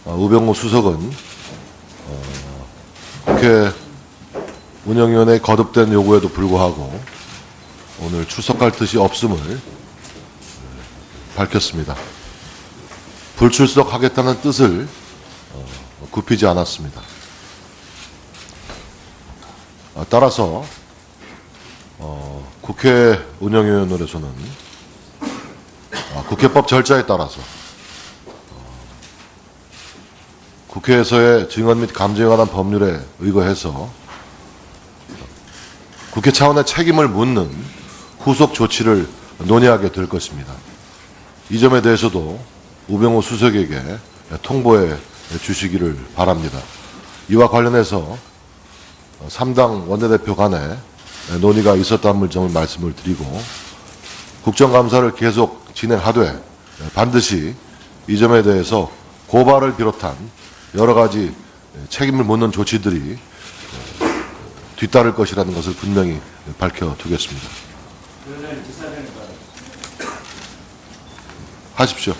우병우 수석은 국회 운영위원회의 거듭된 요구에도 불구하고 오늘 출석할 뜻이 없음을 밝혔습니다. 불출석하겠다는 뜻을 굽히지 않았습니다. 따라서 국회 운영위원회로서는 국회법 절차에 따라서 국회에서의 증언 및 감정에 관한 법률에 의거해서 국회 차원의 책임을 묻는 후속 조치를 논의하게 될 것입니다. 이 점에 대해서도 우병우 수석에게 통보해 주시기를 바랍니다. 이와 관련해서 3당 원내대표 간에 논의가 있었다는 점을 말씀을 드리고 국정감사를 계속 진행하되 반드시 이 점에 대해서 고발을 비롯한 여러 가지 책임을 묻는 조치들이 뒤따를 것이라는 것을 분명히 밝혀두겠습니다. 하십시오.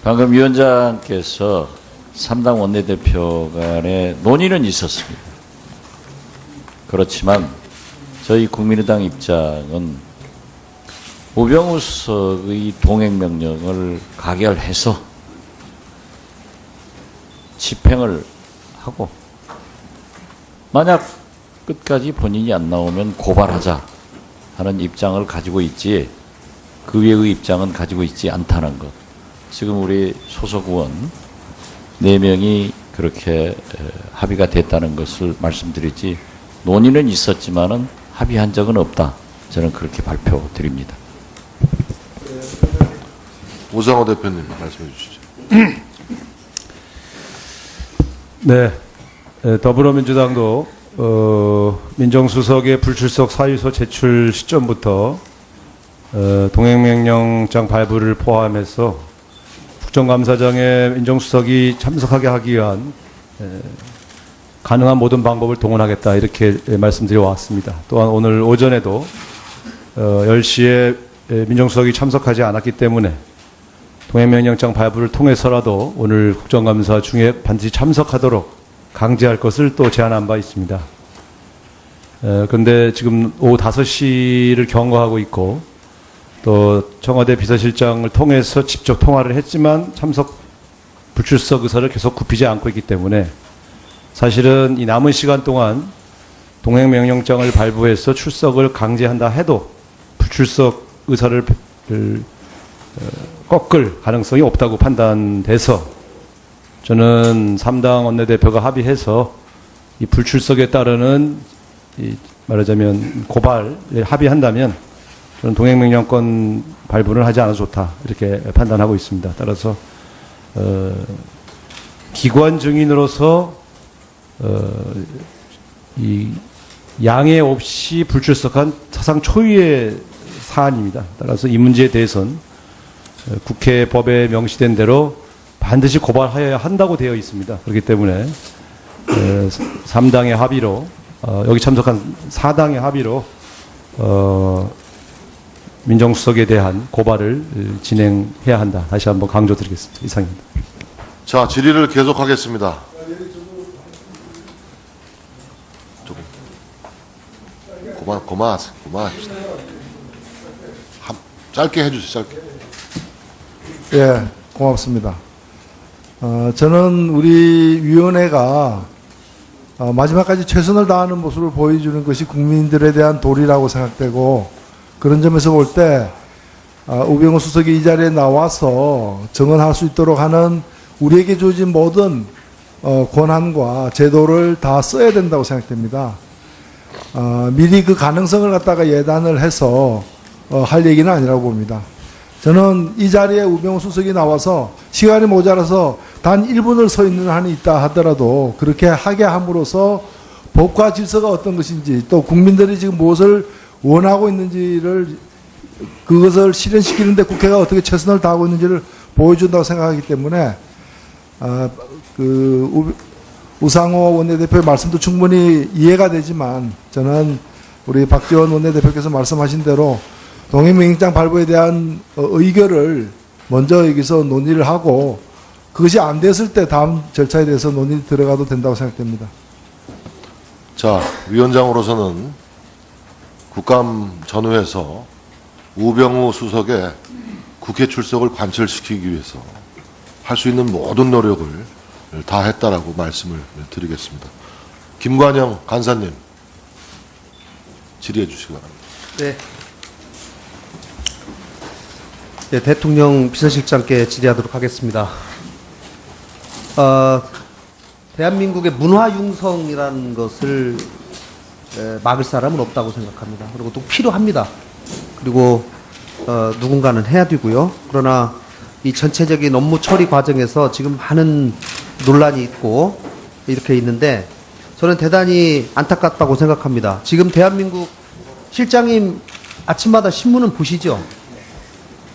방금 위원장께서 3당 원내대표 간의 논의는 있었습니다. 그렇지만 저희 국민의당 입장은 우병우 수석의 동행명령을 가결해서 집행을 하고 만약 끝까지 본인이 안 나오면 고발하자 하는 입장을 가지고 있지 그 외의 입장은 가지고 있지 않다는 것. 지금 우리 소속 의원 4명이 그렇게 합의가 됐다는 것을 말씀드리지 논의는 있었지만은 합의한 적은 없다. 저는 그렇게 발표드립니다. 우상호 대표님 말씀해 주시죠. 네, 더불어민주당도 민정수석의 불출석 사유서 제출 시점부터 동행명령장 발부를 포함해서 국정감사장에 민정수석이 참석하게 하기 위한 가능한 모든 방법을 동원하겠다 이렇게 말씀드려 왔습니다. 또한 오늘 오전에도 10시에 민정수석이 참석하지 않았기 때문에 동행명령장 발부를 통해서라도 오늘 국정감사 중에 반드시 참석하도록 강제할 것을 또 제안한 바 있습니다. 그런데 지금 오후 5시를 경고하고 있고 또 청와대 비서실장을 통해서 직접 통화를 했지만 불출석 의사를 계속 굽히지 않고 있기 때문에 사실은 이 남은 시간 동안 동행명령장을 발부해서 출석을 강제한다 해도 불출석 의사를 꺾을 가능성이 없다고 판단돼서 저는 3당 원내대표가 합의해서 이 불출석에 따르는 말하자면 고발에 합의한다면 저는 동행명령권 발부를 하지 않아도 좋다 이렇게 판단하고 있습니다. 따라서 기관 증인으로서 이 양해 없이 불출석한 사상 초유의 사안입니다. 따라서 이 문제에 대해서는 국회 법에 명시된 대로 반드시 고발하여야 한다고 되어 있습니다. 그렇기 때문에 3당의 합의로 여기 참석한 4당의 합의로 민정수석에 대한 고발을 진행해야 한다. 다시 한번 강조드리겠습니다. 이상입니다. 자, 질의를 계속하겠습니다. 그만합시다. 짧게 해주세요. 짧게. 예, 고맙습니다. 저는 우리 위원회가 마지막까지 최선을 다하는 모습을 보여주는 것이 국민들에 대한 도리라고 생각되고 그런 점에서 볼 때 우병우 수석이 이 자리에 나와서 증언할 수 있도록 하는 우리에게 주어진 모든 권한과 제도를 다 써야 된다고 생각됩니다. 미리 그 가능성을 갖다가 예단을 해서 할 얘기는 아니라고 봅니다. 저는 이 자리에 우병우 수석이 나와서 시간이 모자라서 단 1분을 서 있는 한이 있다 하더라도 그렇게 하게 함으로써 법과 질서가 어떤 것인지 또 국민들이 지금 무엇을 원하고 있는지를 그것을 실현시키는데 국회가 어떻게 최선을 다하고 있는지를 보여준다고 생각하기 때문에 우상호 원내대표의 말씀도 충분히 이해가 되지만 저는 우리 박지원 원내대표께서 말씀하신 대로 동행명령장 발부에 대한 의결을 먼저 여기서 논의를 하고 그것이 안 됐을 때 다음 절차에 대해서 논의 들어가도 된다고 생각됩니다. 자, 위원장으로서는 국감 전후에서 우병우 수석의 국회 출석을 관철시키기 위해서 할 수 있는 모든 노력을 다했다라고 말씀을 드리겠습니다. 김관영 간사님 질의해 주시기 바랍니다. 네. 네, 대통령 비서실장께 질의하도록 하겠습니다. 대한민국의 문화융성이라는 것을 막을 사람은 없다고 생각합니다. 그리고 또 필요합니다. 그리고 누군가는 해야 되고요. 그러나 이 전체적인 업무 처리 과정에서 지금 많은 논란이 있고 이렇게 있는데 저는 대단히 안타깝다고 생각합니다. 지금 대한민국 실장님 아침마다 신문은 보시죠?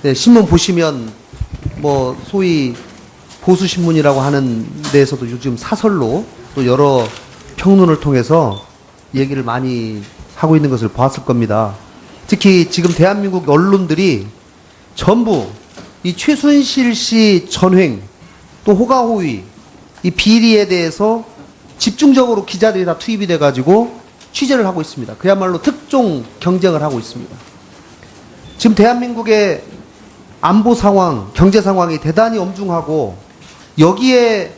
네, 신문 보시면 뭐 소위 보수신문이라고 하는 데에서도 요즘 사설로 또 여러 평론을 통해서 얘기를 많이 하고 있는 것을 보았을 겁니다. 특히 지금 대한민국 언론들이 전부 이 최순실 씨 전횡 또 호가호위 이 비리에 대해서 집중적으로 기자들이 다 투입이 돼가지고 취재를 하고 있습니다. 그야말로 특종 경쟁을 하고 있습니다. 지금 대한민국의 안보 상황, 경제 상황이 대단히 엄중하고 여기에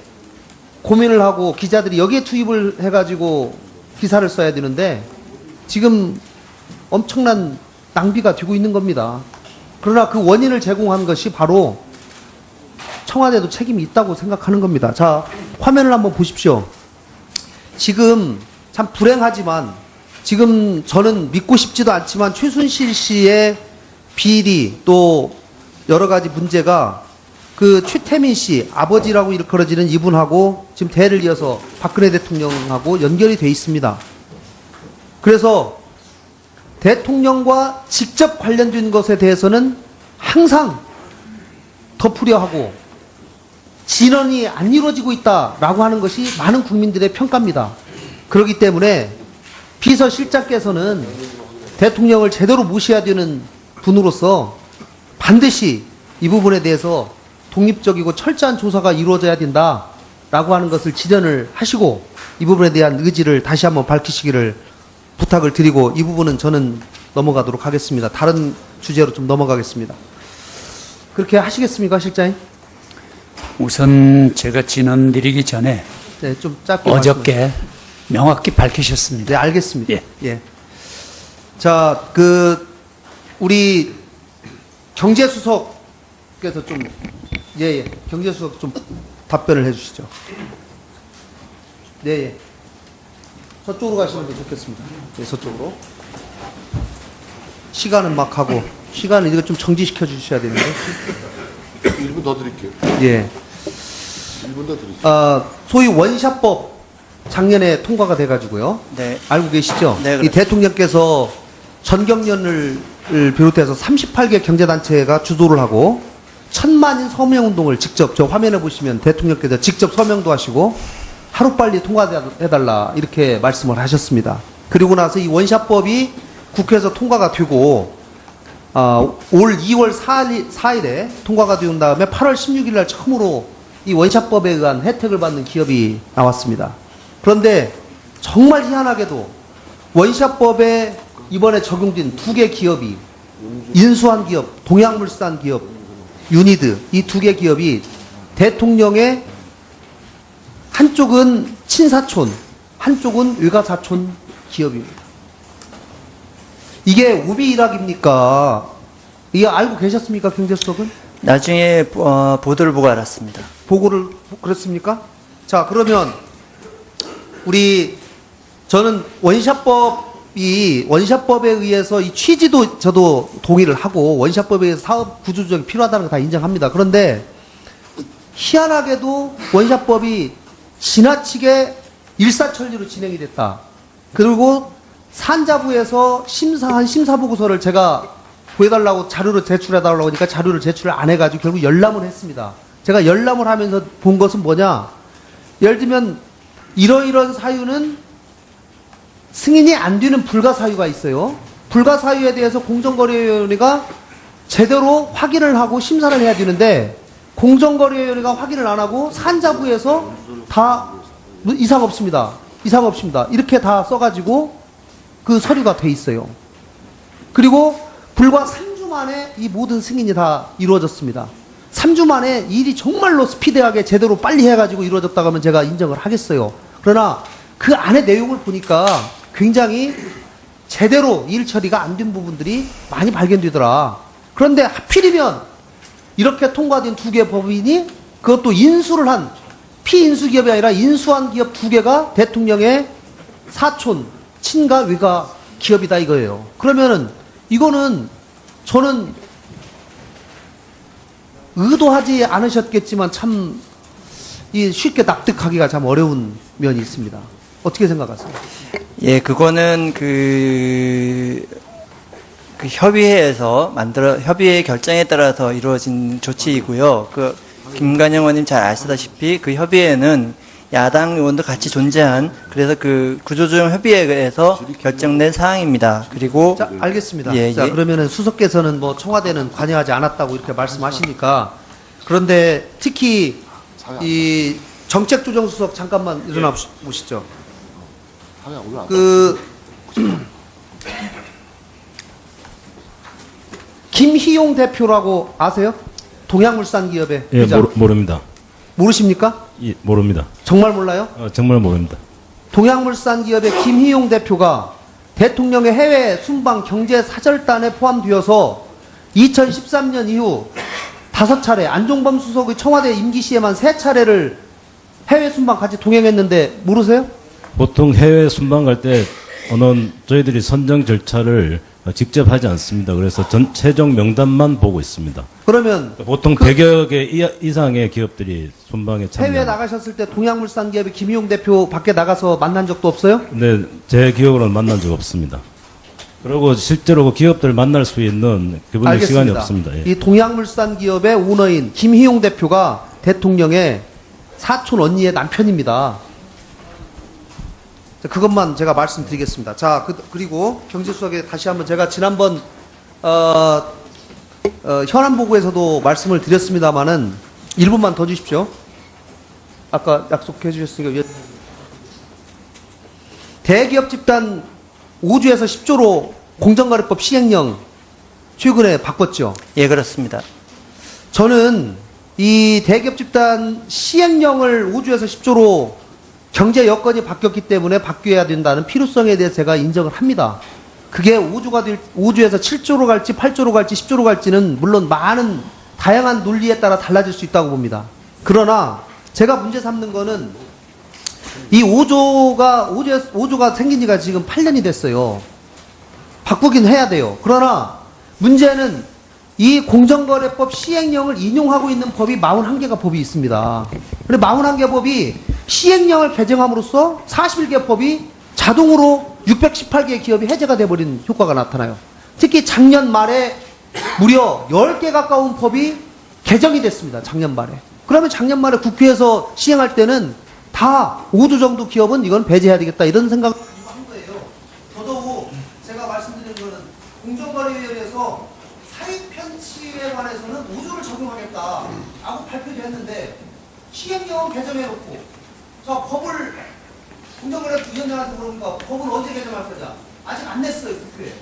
고민을 하고 기자들이 여기에 투입을 해가지고 기사를 써야 되는데 지금 엄청난 낭비가 되고 있는 겁니다. 그러나 그 원인을 제공한 것이 바로 청와대도 책임이 있다고 생각하는 겁니다. 자, 화면을 한번 보십시오. 지금 참 불행하지만 지금 저는 믿고 싶지도 않지만 최순실 씨의 비리 또 여러 가지 문제가 그 최태민 씨 아버지라고 일컬어지는 이분하고 지금 대를 이어서 박근혜 대통령하고 연결이 돼 있습니다. 그래서 대통령과 직접 관련된 것에 대해서는 항상 덮으려 하고 진언이 안 이루어지고 있다라고 하는 것이 많은 국민들의 평가입니다. 그렇기 때문에 비서실장께서는 대통령을 제대로 모셔야 되는 분으로서 반드시 이 부분에 대해서 독립적이고 철저한 조사가 이루어져야 된다라고 하는 것을 지련을 하시고 이 부분에 대한 의지를 다시 한번 밝히시기를 부탁을 드리고 이 부분은 저는 넘어가도록 하겠습니다. 다른 주제로 좀 넘어가겠습니다. 그렇게 하시겠습니까, 실장님? 우선 제가 진언 드리기 전에 네, 좀 짧게 어저께 명확히 밝히셨습니다. 네, 알겠습니다. 예. 예. 자, 우리 경제수석께서 좀, 경제수석 좀 답변을 해 주시죠. 네, 예. 저쪽으로 가시는 게 좋겠습니다. 네, 저쪽으로. 시간은 막 하고, 시간은 이거 좀 정지시켜 주셔야 되는데. 1분 더 드릴게요. 예. 1분 더 드릴게요. 소위 원샷법 작년에 통과가 돼가지고요. 네. 알고 계시죠? 네, 이 대통령께서 전경련을 비롯해서 38개 경제단체가 주도를 하고 1000만인 서명운동을 직접 저 화면에 보시면 대통령께서 직접 서명도 하시고 하루빨리 통과해달라 이렇게 말씀을 하셨습니다. 그리고 나서 이 원샷법이 국회에서 통과가 되고 올 2월 4일에 통과가 된 다음에 8월 16일 날 처음으로 이 원샷법에 의한 혜택을 받는 기업이 나왔습니다. 그런데 정말 희한하게도 원샷법에 이번에 적용된 2개 기업이 인수한 기업, 동양물산 기업, 유니드 이 2개 기업이 대통령의 한쪽은 친사촌, 한쪽은 외가사촌 기업입니다. 이게 우비 일학입니까? 이게 알고 계셨습니까, 경제수석은? 나중에 보도를 보고 알았습니다. 보고를 그렇습니까? 자, 그러면 저는 원샷법에 의해서 이 취지도 저도 동의를 하고 원샷법에 의해서 사업 구조조정이 필요하다는 거 다 인정합니다. 그런데 희한하게도 원샷법이 지나치게 일사천리로 진행이 됐다. 그리고 산자부에서 심사한 심사보고서를 제가 구해달라고 자료를 제출해달라고 하니까 자료를 제출을 안 해가지고 결국 열람을 했습니다. 제가 열람을 하면서 본 것은 뭐냐? 예를 들면 이러이런 사유는 승인이 안 되는 불가 사유가 있어요. 불가 사유에 대해서 공정거래위원회가 제대로 확인을 하고 심사를 해야 되는데 공정거래위원회가 확인을 안 하고 산자부에서 다 이상 없습니다. 이상 없습니다. 이렇게 다 써가지고 그 서류가 돼 있어요. 그리고 불과 3주 만에 이 모든 승인이 다 이루어졌습니다. 3주 만에 일이 정말로 스피디하게 제대로 빨리 해가지고 이루어졌다고 하면 제가 인정을 하겠어요. 그러나 그 안에 내용을 보니까 굉장히 제대로 일 처리가 안 된 부분들이 많이 발견되더라. 그런데 하필이면 이렇게 통과된 두 개 법인이 그것도 인수를 한 피인수 기업이 아니라 인수한 기업 두 개가 대통령의 사촌, 친가, 외가 기업이다 이거예요. 그러면은 이거는 저는 의도하지 않으셨겠지만 참 이 쉽게 납득하기가 참 어려운 면이 있습니다. 어떻게 생각하세요? 예, 그거는 그 협의회에서 협의회 결정에 따라서 이루어진 조치이고요. 김관영 의원님 잘 아시다시피 그 협의회는 야당 의원도 같이 존재한 그래서 그 구조조정 협의회에서 결정된 사항입니다. 그리고 자, 알겠습니다. 예, 자, 예. 그러면은 수석께서는 뭐 청와대는 관여하지 않았다고 이렇게 말씀하시니까 그런데 특히 이 정책조정수석 잠깐만 일어나 보시죠. 김희용 대표라고 아세요? 동양물산 기업의 예, 회장. 모릅니다. 모르십니까? 예, 모릅니다. 정말 몰라요? 정말 모릅니다. 동양물산 기업의 김희용 대표가 대통령의 해외 순방 경제 사절단에 포함되어서 2013년 이후 5차례, 안종범 수석의 청와대 임기 시에만 3차례를 해외 순방 같이 동행했는데 모르세요? 보통 해외 순방 갈 때 저희들이 선정 절차를 직접 하지 않습니다. 그래서 최종 명단만 보고 있습니다. 그러면 보통 100여 개 이상의 기업들이 순방에 해외 참여합니다. 나가셨을 때 동양물산 기업의 김희용 대표 밖에 나가서 만난 적도 없어요? 네, 제 기억으로는 만난 적 없습니다. 그리고 실제로 그 기업들 만날 수 있는 그분의 시간이 없습니다. 예. 이 동양물산 기업의 오너인 김희용 대표가 대통령의 사촌 언니의 남편입니다. 자, 그것만 제가 말씀드리겠습니다. 자, 그리고 경제수석에 다시 한번 제가 지난번 현안 보고에서도 말씀을 드렸습니다만은 1분만 더 주십시오. 아까 약속해 주셨으니까 대기업 집단 5조에서 10조로 공정거래법 시행령 최근에 바꿨죠. 예, 그렇습니다. 저는 이 대기업 집단 시행령을 5조에서 10조로 경제 여건이 바뀌었기 때문에 바뀌어야 된다는 필요성에 대해서 제가 인정을 합니다. 그게 5조에서 7조로 갈지 8조로 갈지 10조로 갈지는 물론 많은 다양한 논리에 따라 달라질 수 있다고 봅니다. 그러나 제가 문제 삼는 거는 이 5조가 생긴 지가 지금 8년이 됐어요. 바꾸긴 해야 돼요. 그러나 문제는 이 공정거래법 시행령을 인용하고 있는 법이 41개가 법이 있습니다. 그런데 41개 법이 시행령을 개정함으로써 41개 법이 자동으로 618개의 기업이 해제가 돼버린 효과가 나타나요. 특히 작년 말에 무려 10개 가까운 법이 개정이 됐습니다. 작년 말에. 그러면 작년 말에 국회에서 시행할 때는 다 5조 정도 기업은 이건 배제해야 되겠다 이런 생각을 한 거예요. 더더욱 제가 말씀드린 거는 공정거래위원회에서 사익 편취에 관해서는 5조를 적용하겠다라고 발표를 했는데 시행령은 개정해놓고 자 법을 공정거래위원장한테 물어보니까 법을 언제 개정할 거냐 아직 안 냈어요 국회에.